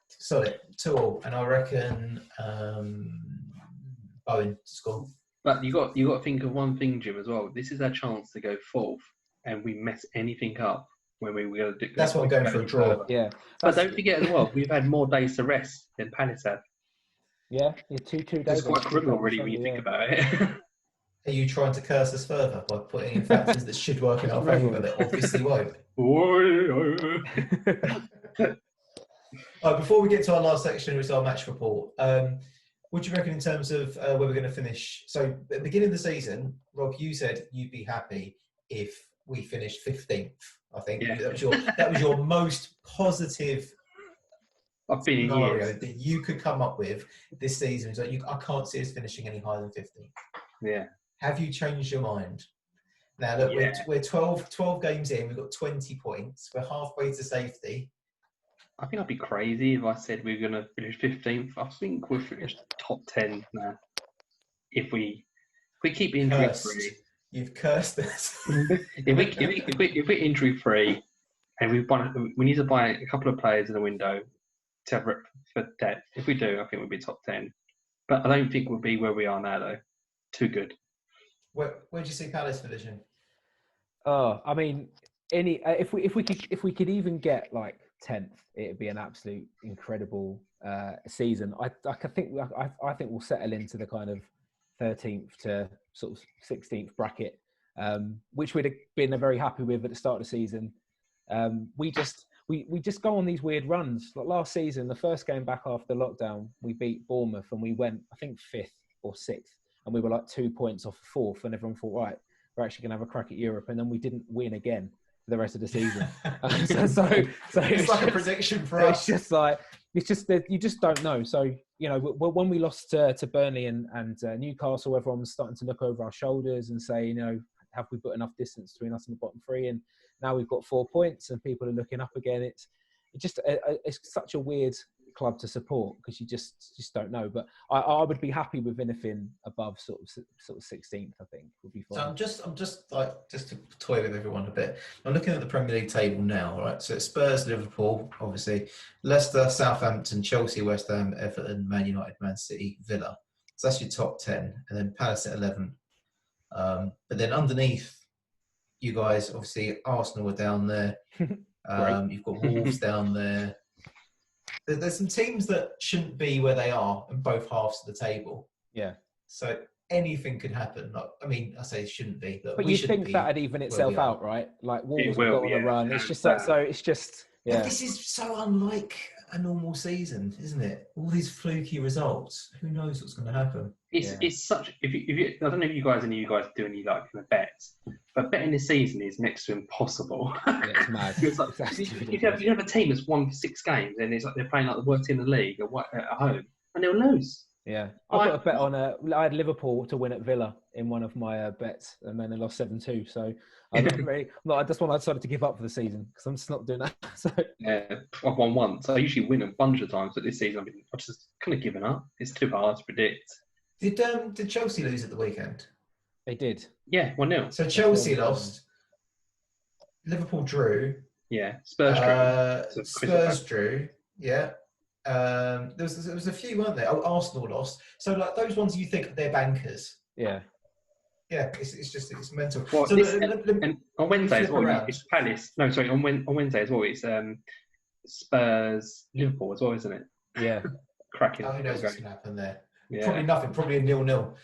Solid, 2-2, and I reckon Bowen to score. But you got to think of one thing, Jim, as well. This is our chance to go fourth, and we mess anything up when we were going to do. That's why I'm going for a draw. Further. Yeah, but don't forget as well, we've had more days to rest than Palace have. Yeah, two days. It's quite criminal, really, when you think about it. Are you trying to curse us further by putting in factors that should work in our favour, but that obviously won't? Before we get to our last section, which is our match report, what do you reckon in terms of where we're going to finish? So, at the beginning of the season, Rob, you said you'd be happy if we finished 15th. I think that was your most positive scenario that you could come up with this season. So I can't see us finishing any higher than 15th. Yeah. Have you changed your mind? Now, look, we're 12 games in. We've got 20 points. We're halfway to safety. I think I'd be crazy if I said we were going to finish 15th. I think we'll finish top 10 now. If we keep injury free. You've cursed us. if we're injury free and we need to buy a couple of players in the window for depth. If we do, I think we'll be top 10. But I don't think we'll be where we are now, though. Too good. Where do you see Palace finishing? Oh, I mean, if we could even get like 10th, it'd be an absolute incredible season. I think we'll settle into the kind of 13th to sort of 16th bracket, which we'd have been very happy with at the start of the season. We just go on these weird runs. Like last season, the first game back after lockdown, we beat Bournemouth and we went, I think, 5th or 6th, and we were like 2 points off 4th, and everyone thought, right, we're actually going to have a crack at Europe, and then we didn't win again for the rest of the season. so it's like a prediction for us. It's just that you just don't know. So when we lost to Burnley and Newcastle, everyone was starting to look over our shoulders and say, have we put enough distance between us and the bottom three? And now we've got 4 points, and people are looking up again. It's such a weird club to support because you just don't know. But I would be happy with anything above sort of 16th. I think would be fine. So I'm just to toy with everyone a bit. I'm looking at the Premier League table now, right? So it's Spurs, Liverpool, obviously, Leicester, Southampton, Chelsea, West Ham, Everton, Man United, Man City, Villa. So that's your top 10, and then Palace at 11. But then underneath, you guys, obviously, Arsenal are down there. You've got Wolves down there. There's some teams that shouldn't be where they are in both halves of the table. Yeah. So anything could happen. I say it shouldn't be. But you think that'd even itself out, right? Like Wolves will go on a run. It's just that. So it's just. Yeah. But this is so unlike a normal season, isn't it? All these fluky results. Who knows what's going to happen? It's such. If you, I don't know if you guys do any like bets, but betting this season is next to impossible. Yeah, it's mad. It's like, you have a team that's won 6 games, and it's like they're playing like the worst team in the league at home, and they'll lose. Yeah, I got a bet on. I had Liverpool to win at Villa in one of my bets, and then they lost 7-2. So that's one I decided to give up for the season because I'm just not doing that. So yeah, I've won once. I usually win a bunch of times, but this season I've just kind of given up. It's too hard to predict. Did Chelsea lose at the weekend? They did. Yeah, 1-0. So Chelsea lost. Liverpool drew. Yeah, Spurs drew. Spurs drew. Yeah. There was a few, weren't there? Arsenal lost. So like those ones you think they're bankers. Yeah. Yeah, it's mental. Well, so and on Wednesday as well, it's Palace. No, sorry, on Wednesday as well, it's Spurs, Liverpool as well, isn't it? Yeah. Cracking. Who knows what's going to happen there? Yeah. Probably nothing. Probably a 0-0.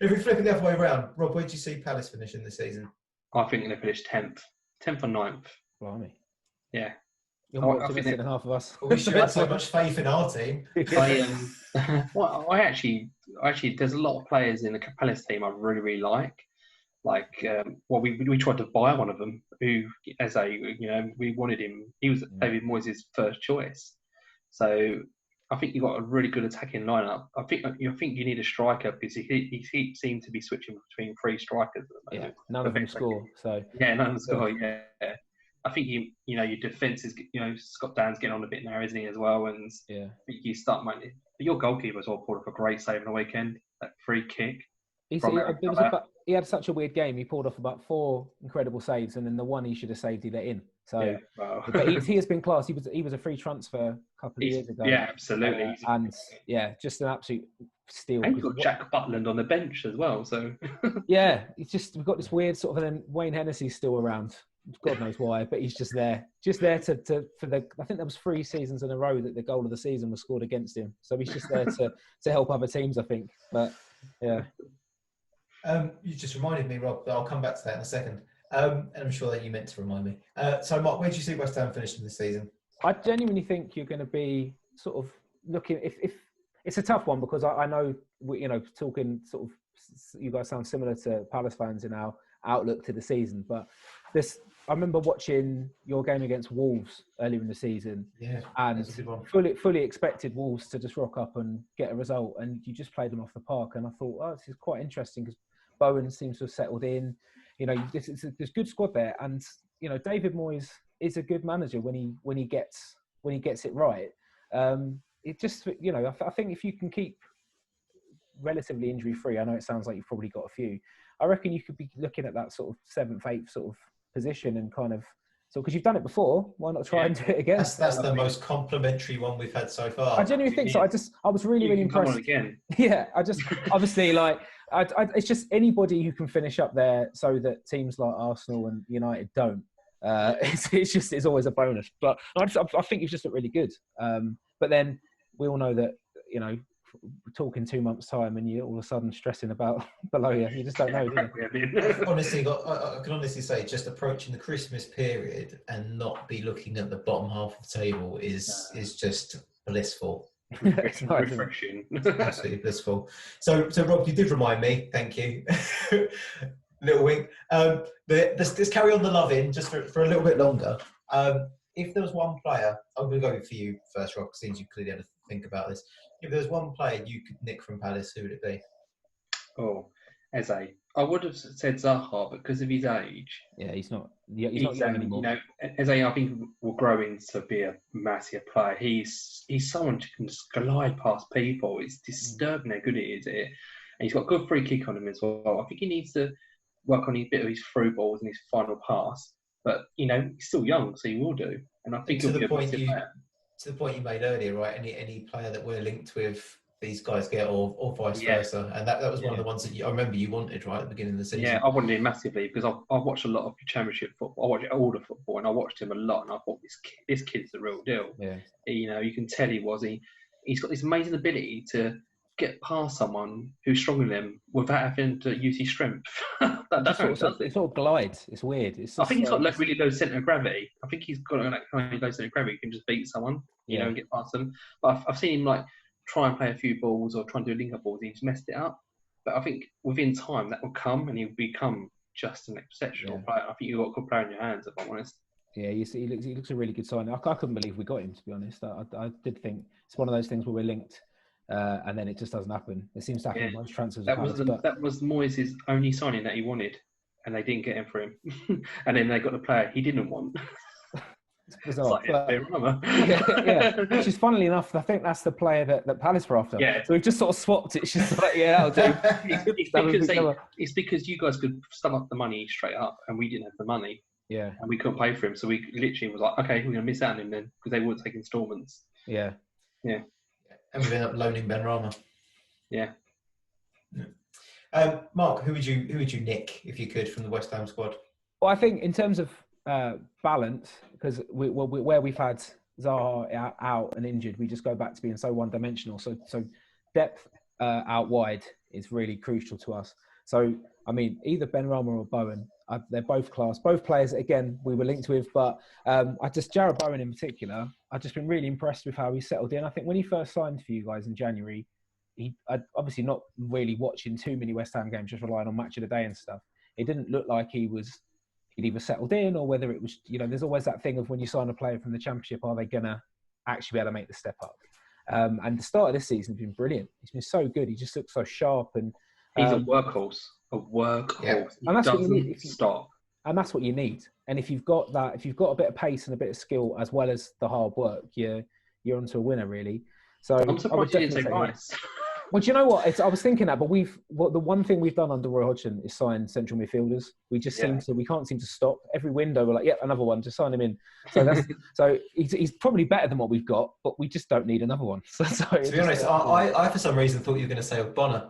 If we flip it the other way around, Rob, where do you see Palace finishing this season? I think they finish 10th or 9th. Blimey. Yeah. You're more optimistic than half of us. Well, we should have so much faith in our team. I actually, there's a lot of players in the Palace team I really, really like. We tried to buy one of them who, we wanted him. He was David Moyes' first choice. So I think you've got a really good attacking lineup. I think you need a striker because he seemed to be switching between 3 strikers. Yeah, none of them score. So yeah, none of them score. Yeah. I think your defence is Scott Dan's getting on a bit now, isn't he, as well? And yeah, I think you start Your goalkeeper as well pulled off a great save on the weekend. That free kick. He had such a weird game. He pulled off about 4 incredible saves, and then the one he should have saved, he let in. So, yeah, wow. But he has been class. He was a free transfer a couple of years ago. Yeah, absolutely. And yeah, just an absolute steal. And you've got Jack Butland on the bench as well. So yeah, it's just we've got this weird sort of. And then Wayne Hennessy's still around. God knows why, but he's just there to for the. I think there was 3 seasons in a row that the goal of the season was scored against him. So he's just there to help other teams, I think. But yeah. You just reminded me, Rob, but I'll come back to that in a second. And I'm sure that you meant to remind me. So, Mark, where do you see West Ham finishing this season? I genuinely think you're going to be sort of looking. If it's a tough one because I know talking sort of, you guys sound similar to Palace fans in our outlook to the season, but I remember watching your game against Wolves earlier in the season, and fully expected Wolves to just rock up and get a result, and you just played them off the park. And I thought, this is quite interesting because Bowen seems to have settled in. There's a good squad there, and David Moyes is a good manager when he gets it right. It just I think if you can keep relatively injury free, I know it sounds like you've probably got a few. I reckon you could be looking at that sort of 7th, 8th sort of position and kind of because you've done it before, why not try and do it again? That's the most complimentary one we've had so far. I genuinely think so. I was really impressed. Come on again. Yeah, I just obviously it's just anybody who can finish up there so that teams like Arsenal and United don't. It's always a bonus. But I think you've just looked really good. But then we all know that we're talking 2 months' time and you're all of a sudden stressing about below you. You just don't know, do you? Honestly, I can honestly say just approaching the Christmas period and not be looking at the bottom half of the table is just blissful. It's nice, refreshing. Absolutely blissful. So Rob, you did remind me. Thank you. Little wink. Let's carry on the loving just for a little bit longer. If there was one player, I'm going to go for you first, Rob, since you clearly had to think about this. If there was one player you could nick from Palace, who would it be? Oh, Eze. I would have said Zaha, but because of his age. Yeah, he's not young anymore. Eze, I think, will grow into be a massive player. He's someone who can just glide past people. It's disturbing how good he is at it. And he's got a good free kick on him as well. I think he needs to work on a bit of his through balls and his final pass. But, he's still young, so he will do. And I think to the point you made earlier, right? Any player that we're linked with, these guys get, or vice versa. And that was one of the ones that I remember you wanted, right, at the beginning of the season. Yeah, I wanted him massively because I watched a lot of Championship football. I watched older football and I watched him a lot and I thought, this kid's the real deal. Yeah. You can tell he's got this amazing ability to get past someone who's stronger than him without having to use his strength. It sort of glides. It's weird. I think he's got really low centre of gravity. I think he's got that kind of low centre of gravity. He can just beat someone, and get past them. But I've seen him try and play a few balls or try and do link-up balls. He's messed it up. But I think within time that will come and he'll become just an exceptional player. I think you've got a good player in your hands, if I'm honest. Yeah, he looks a really good sign. I couldn't believe we got him, to be honest. I did think it's one of those things where we're linked. And then it just doesn't happen. It seems to happen in most transfers. That was Moyes' only signing that he wanted, and they didn't get him for him. And then they got the player he didn't want. It's bizarre. Which is, funnily enough, I think that's the player that Palace were after. Yeah. So we've just sort of swapped it. It's just that'll do. It's because you guys could stomach the money straight up, and we didn't have the money. Yeah. And we couldn't pay for him, so we literally was like, okay, we're going to miss out on him then, because they wouldn't take instalments. Yeah. Yeah. And we ended up loaning Benrahma. Yeah. Mark, who would you nick if you could from the West Ham squad? Well, I think in terms of balance, because where we've had Zaha out and injured, we just go back to being so one-dimensional. So depth out wide is really crucial to us. So I mean, either Benrahma or Bowen, they're both class. Both players, again, we were linked with, but Jarrod Bowen in particular, I've just been really impressed with how he settled in. I think when he first signed for you guys in January, he obviously not really watching too many West Ham games, just relying on Match of the Day and stuff. It didn't look like he'd either settled in or whether it was, there's always that thing of when you sign a player from the Championship, are they going to actually be able to make the step up? And the start of this season has been brilliant. He's been so good. He just looks so sharp. And he's a workhorse. Yeah. And that's what you need. Stop. And that's what you need. And if you've got that, if you've got a bit of pace and a bit of skill as well as the hard work, you're onto a winner, really. So I'm I would surprised you didn't say definitely say him. Rice. Well, do you know what? I was thinking that, but the one thing we've done under Roy Hodgson is sign central midfielders. We just we can't seem to stop. Every window we're like, yep, another one, just sign him in. So he's probably better than what we've got, but we just don't need another one. So to be honest, I for some reason thought you were going to say Bonner,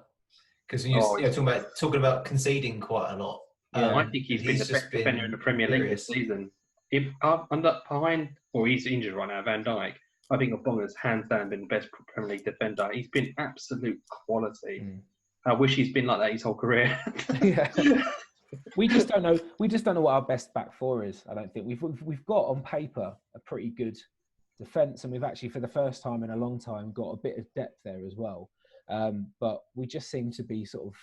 because you're talking about conceding quite a lot. Yeah. I think he's been the best defender in the Premier League this season. He's injured right now, Van Dijk. I think Bonner's hands down been the best Premier League defender. He's been absolute quality. I wish he's been like that his whole career. Yeah. We just don't know. We just don't know what our best back four is. I don't think we've got on paper a pretty good defence, and we've actually for the first time in a long time got a bit of depth there as well. But we just seem to be sort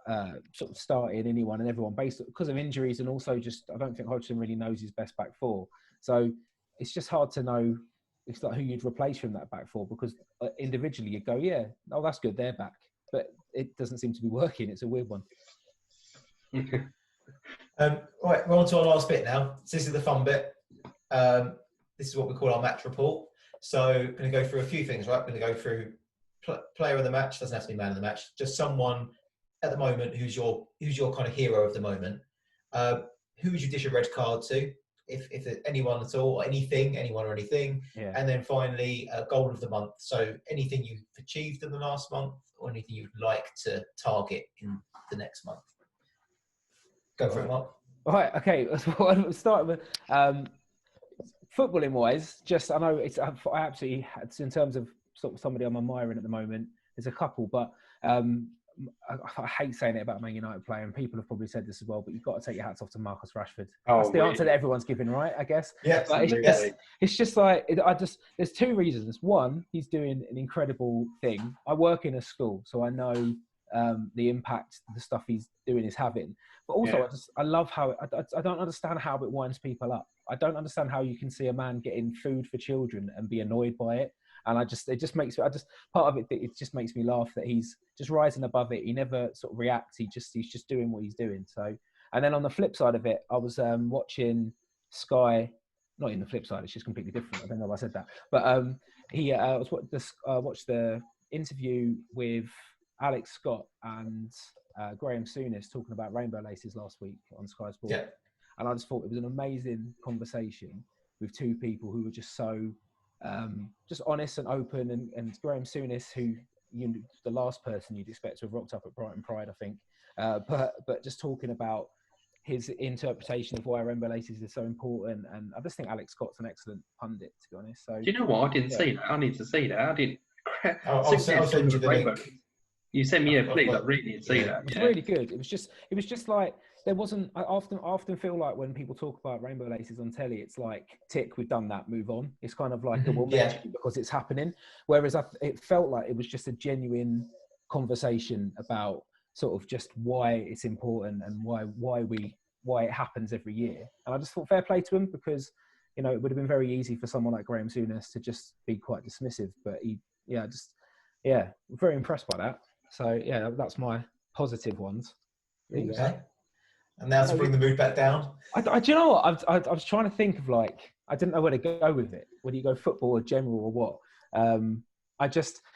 of starting anyone and everyone based because of injuries, and also just I don't think Hodgson really knows his best back four. So it's just hard to know. It's like who you'd replace from that back four, because individually you go, yeah, oh that's good, they're back, but it doesn't seem to be working. It's a weird one. Right, we're on to our last bit now. So this is the fun bit. This is what we call our match report. So I'm going to go through a few things, right? I'm going to go through player of the match. Doesn't have to be man of the match. Just someone at the moment who's your kind of hero of the moment. Who would you dish a red card to? If anyone at all, or anyone or anything. Yeah. And then finally, goal of the month. So anything you've achieved in the last month, or anything you'd like to target in the next month. Go for it, Mark. All right, okay. We'll start with footballing wise. Just I know I absolutely, in terms of sort of somebody I'm admiring at the moment. There's a couple, but I hate saying it about Man United player, and people have probably said this as well, but you've got to take your hats off to Marcus Rashford. That's the answer that everyone's giving, right? I guess. Yeah, it's just like there's two reasons. One, he's doing an incredible thing. I work in a school, so I know the impact the stuff he's doing is having. But also, I love how I don't understand how it winds people up. I don't understand how you can see a man getting food for children and be annoyed by it. And it just makes me, part of it, it just makes me laugh that he's just rising above it. He never sort of reacts. He's just doing what he's doing. So, and then on the flip side of it, I was watching Sky, not in the flip side, it's just completely different. I don't know if I said that, but watched the interview with Alex Scott and Graham Souness talking about rainbow laces last week on Sky Sports. Yeah. And I just thought it was an amazing conversation with two people who were just so just honest and open, and Graham Souness, who the last person you'd expect to have rocked up at Brighton Pride, I think, but just talking about his interpretation of why rainbow laces is so important, and I just think Alex Scott's an excellent pundit, to be honest. So do you know what? I didn't see that. I need to see that. I didn't. I'll send you the link. You send me please. I really need to see that. It's really good. It was just like there wasn't. I often feel like when people talk about rainbow laces on telly, it's like tick, we've done that, move on. It's kind of like we'll mention because it's happening. Whereas it felt like it was just a genuine conversation about sort of just why it's important and why it happens every year. And I just thought fair play to him, because it would have been very easy for someone like Graham Souness to just be quite dismissive, but very impressed by that. So yeah, that's my positive ones. Okay. And now to bring the mood back down. Do you know what? I was trying to think of I didn't know where to go with it. Whether you go football or general or what.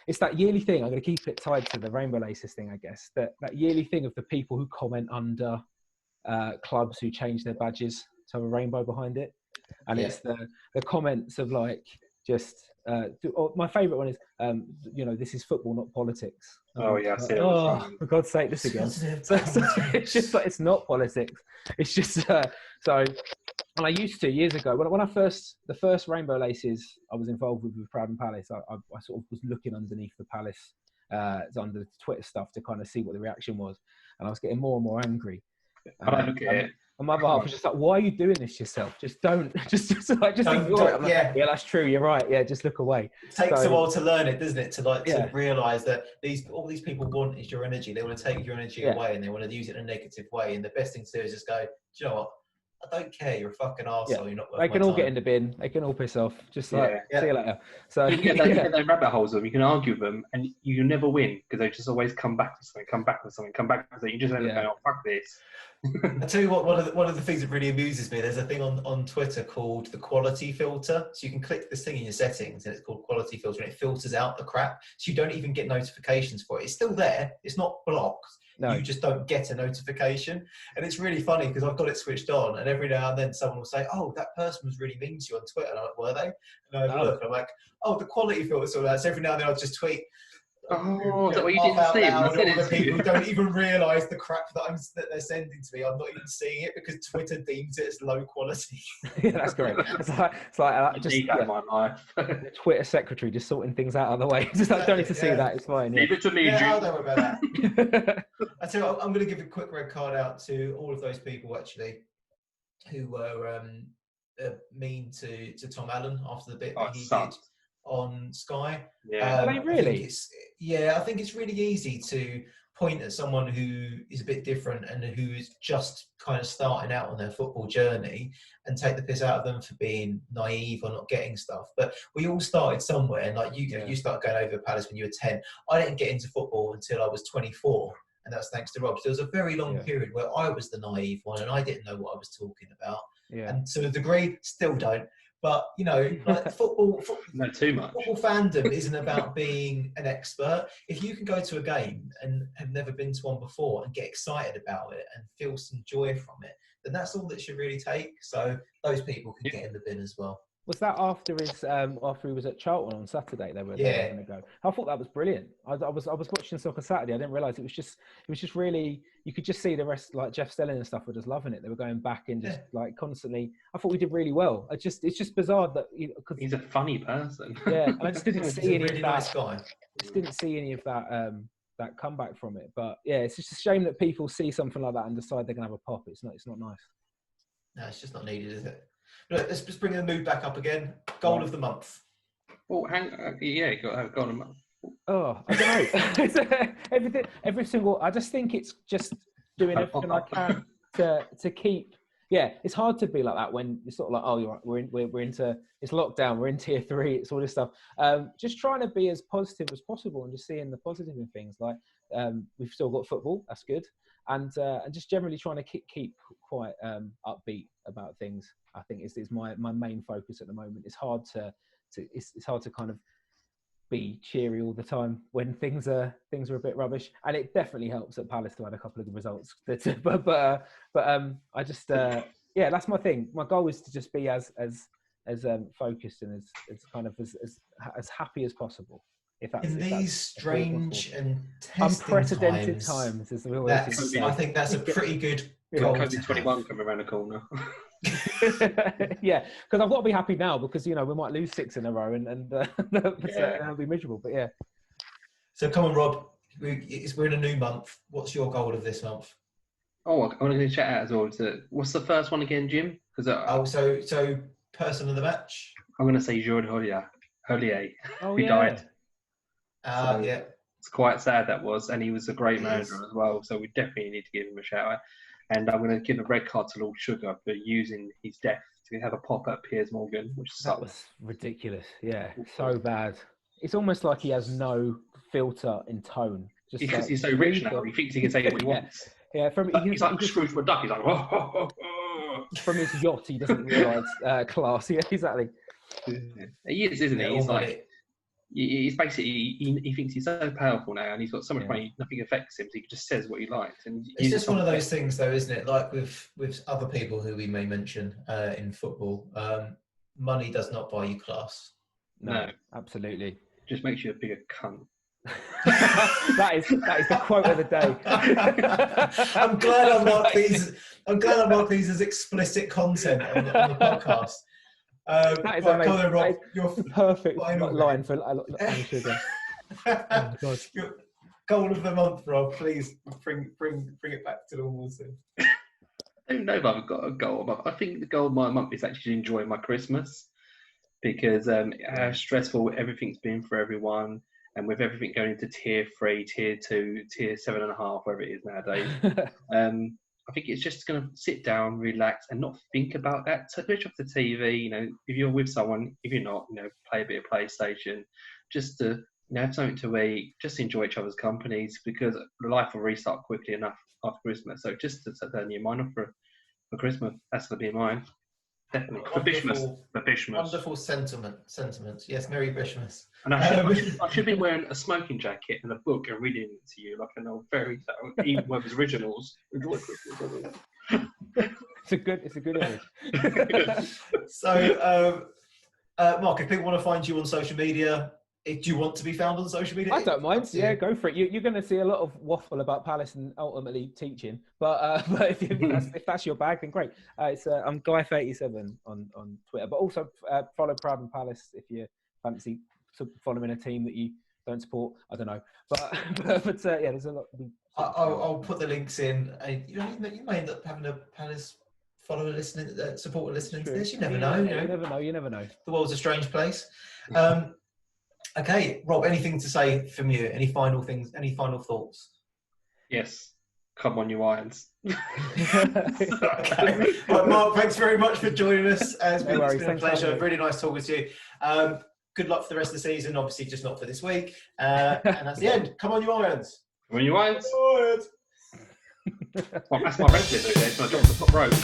It's that yearly thing. I'm going to keep it tied to the rainbow laces thing, I guess. That yearly thing of the people who comment under clubs who change their badges to have a rainbow behind it. And it's the comments of my favourite one is, this is football, not politics. Oh yeah, for God's sake, this again. So it's just like, it's not politics. It's just so. And I used to years ago when the first rainbow laces I was involved with Proud Palace. I sort of was looking underneath the Palace, under the Twitter stuff to kind of see what the reaction was, and I was getting more and more angry. I look at it. And my other half was just like, why are you doing this yourself? Just don't, just ignore it. I'm like, yeah, that's true. You're right. Yeah, just look away. It takes a while to learn it, doesn't it? To realise that all these people want is your energy. They want to take your energy away, and they want to use it in a negative way. And the best thing to do is just go, do you know what? I don't care. You're a fucking arsehole. Yeah. You're not worth They my can all time. get in the bin. They can all piss off. Just like, Yeah. see you later. So You can get those rabbit holes of them. You can argue with them, and you can never win because they just always come back to something, come back to something, come back to something. You just end up going, "Oh, fuck this." I tell you what, one of the things that really amuses me, there's a thing on Twitter called the quality filter. So you can click this thing in your settings and it's called quality filter, and it filters out the crap. So you don't even get notifications for it. It's still there. It's not blocked. No. You just don't get a notification. And it's really funny because I've got it switched on, and every now and then someone will say, "Oh, that person was really mean to you on Twitter." And I'm like, "Were they?" And I have a look, and I'm like, "Oh, the quality filter." So that's every now and then I'll just tweet. Oh, is that what you didn't see? All the people who don't even realise the crap that they're sending to me. I'm not even seeing it because Twitter deems it as low quality. Yeah, that's great. It's like just my life. the Twitter secretary just sorting things out of the way. Just like, don't need to see that. It's fine. Leave it to me, Yeah, Jude. don't worry about that. I tell you what, I'm going to give a quick red card out to all of those people actually who were mean to Tom Allen after the bit that he did on Sky. Yeah, really? I think it's really easy to point at someone who is a bit different and who is just kind of starting out on their football journey and take the piss out of them for being naive or not getting stuff. But we all started somewhere, and like you started going over Palace when you were 10. I didn't get into football until I was 24, and that's thanks to Rob. So there was a very long period where I was the naive one and I didn't know what I was talking about. Yeah. And to a degree, still don't. But, you know, like football not too much. Football fandom isn't about being an expert. If you can go to a game and have never been to one before and get excited about it and feel some joy from it, then that's all that should really take. So those people can get in the bin as well. Was that after he was at Charlton on Saturday? They were going to go. I thought that was brilliant. I was watching Soccer Saturday. I didn't realise it was just really, you could just see the rest, like Jeff Stelling and stuff were just loving it. They were going back and just like constantly. I thought we did really well. It's just bizarre that he's a funny person. Yeah, and I just didn't see any really of that. Nice guy. Just didn't see any of that that comeback from it. But yeah, it's just a shame that people see something like that and decide they're going to have a pop. It's not nice. No, it's just not needed, is it? Look, let's just bring the mood back up again. Goal of the month. Oh, you got to have goal of the month. Oh, I don't know. every single. I just think it's just doing everything I can to keep. Yeah, it's hard to be like that when you're sort of like, oh, you're right, we're into it's lockdown, we're in tier 3, it's all this stuff. Just trying to be as positive as possible and just seeing the positive in things. Like we've still got football, that's good, and just generally trying to keep quite upbeat about things. I think is my main focus at the moment. It's hard to kind of be cheery all the time when things are a bit rubbish, and it definitely helps at Palace to have a couple of good results. But I just that's my thing. My goal is to just be as focused and as kind of as happy as possible. If that's in these strange and unprecedented times as we always say. I think that's a pretty good goal. COVID-21 coming around the corner. Yeah, because I've got to be happy now because we might lose 6 in a row and I'll be miserable. But yeah. So come on, Rob. We're in a new month. What's your goal of this month? Oh, I want to chat out as well. What's the first one again, Jim? So person of the match. I'm going to say Jordan Hollier, who died. Yeah. It's quite sad that was, and he was a great manager as well. So we definitely need to give him a shout out. And I'm going to give a red card to Lord Sugar for using his death to have a pop at Piers Morgan, which was ridiculous. Yeah, so bad. It's almost like he has no filter in tone. Just because he's so rich now, he thinks he can say what he wants. Yeah, he's like Scrooge McDuck. He's like, oh. From his yacht, he doesn't realise class. Yeah, exactly. He is, isn't he? He's like. He's basically he thinks he's so powerful now, and he's got so much money, nothing affects him, so he just says what he likes. And it's just one of those things, though, isn't it? Like with other people who we may mention in football, money does not buy you class. No, absolutely. Just makes you a bigger cunt. that is the quote of the day. I'm glad I mark these as explicit content on the podcast. That is amazing. Rob, your perfect line for Sugar. Oh, God. Your goal of the month, Rob. Please bring it back to normal soon. I don't know if I've got a goal. I think the goal of my month is actually to enjoy my Christmas because how stressful everything's been for everyone, and with everything going into tier 3, tier 2, tier 7.5, wherever it is nowadays. I think it's just going to sit down, relax, and not think about that. Switch off the TV. You know, if you're with someone, if you're not, you know, play a bit of PlayStation, just to have something to eat, just enjoy each other's companies, because life will restart quickly enough after Christmas. So just to turn your mind off for Christmas, that's going to be mine. Definitely. For Bishmas. Wonderful sentiments. Yes, Merry Bishmas. And I should be wearing a smoking jacket and a book and reading it to you like an old fairy tale, even with originals. Enjoy Christmas. It's a good image. So, Mark, if people want to find you on social media, do you want to be found on social media? I don't mind. Yeah, go for it. You're going to see a lot of waffle about Palace and ultimately teaching. But if that's your bag, then great. I'm Guy37 on Twitter. But also follow Proud and Palace if you fancy following a team that you don't support. I don't know. But yeah, there's a lot. I'll put the links in. You may end up having a Palace follower listening, supporter listening to this. You never know. You never know. The world's a strange place. Okay, Rob, anything to say from you? Any final things? Any final thoughts? Yes. Come on, you Irons. Okay. Right, Mark, thanks very much for joining us. It's been a pleasure. Really nice talking to you. Good luck for the rest of the season. Obviously, just not for this week. And that's the end. Come on, you Irons. Come on, you Irons. Well, that's my red list today. So I dropped the top rope.